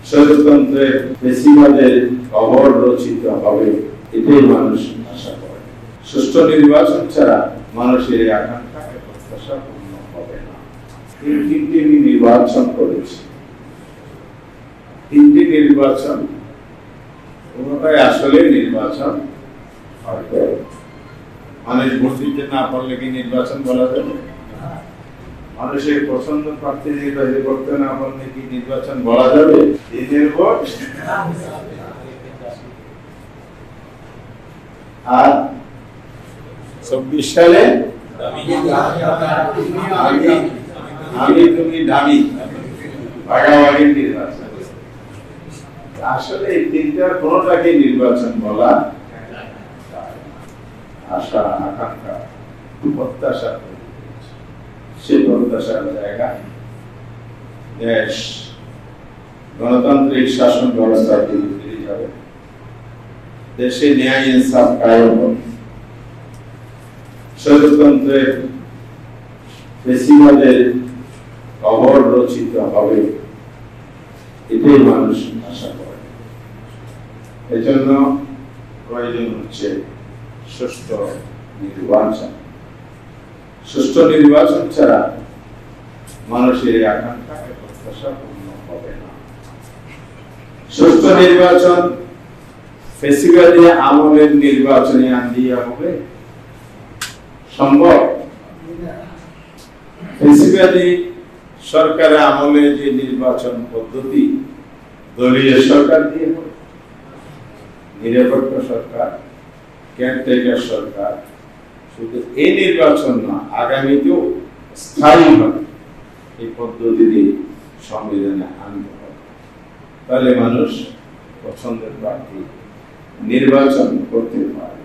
স্বৈরতন্ত্রের বেশিরভাগের কবর রচিত হবে, এটাই মানুষ আশা করে। সুষ্ঠু নির্বাচন ছাড়া মানুষের এই আকাঙ্ক্ষা প্রত্যাশা পূর্ণ হবে না। তিনটি নির্বাচন করেছে, তিনটি নির্বাচন কোনটাই আসলে নির্বাচন হয়তো মানুষ ভোট দিতে না পারলে কি নির্বাচন বলা যাবে? মানুষের পছন্দ প্রার্থী নির্বাচন করতে না পারলে কি নির্বাচন বলা যাবে? দিনের ভোট আর 24 সালে আমি তুমি দামি ভাগাভাগির নির্বাচন। আসলে এই তিনটার কোনটাকে নির্বাচন বলা আশা, আকাঙ্ক্ষা, প্রত্যাশা, সে প্রত্যাশার জায়গায় দেশ গণতান্ত্রিক শাসন ব্যবস্থার দিকে ফিরে যাবে, দেশে ন্যায় ইনসাফ কায়েম হবে, স্বৈরতন্ত্রের বেশিরভাগের কবর রচিত হবে, এটাই মানুষ আশা করে। এজন্য প্রয়োজন হচ্ছে সুষ্ঠু নির্বাচন। সুষ্ঠু নির্বাচন ছাড়া মানুষের আকাঙ্ক্ষা প্রত্যাশা পূর্ণ হবে না। সুষ্ঠু নির্বাচন ফেসিবাদী আমলের নির্বাচনে আন্দিয়া হবে সম্ভব? ফেসিবাদী সরকারের আমলে যে নির্বাচন পদ্ধতি, দলীয় সরকার দিয়ে হবে, নিরপেক্ষ সরকার, কেয়ারটেকার সরকার, শুধু এই নির্বাচন না, আগামীতেও স্থায়ীভাবে এই পদ্ধতি সংবিধানে আনতে হবে। তাহলে মানুষ পছন্দের প্রার্থী নির্বাচন করতে পারে।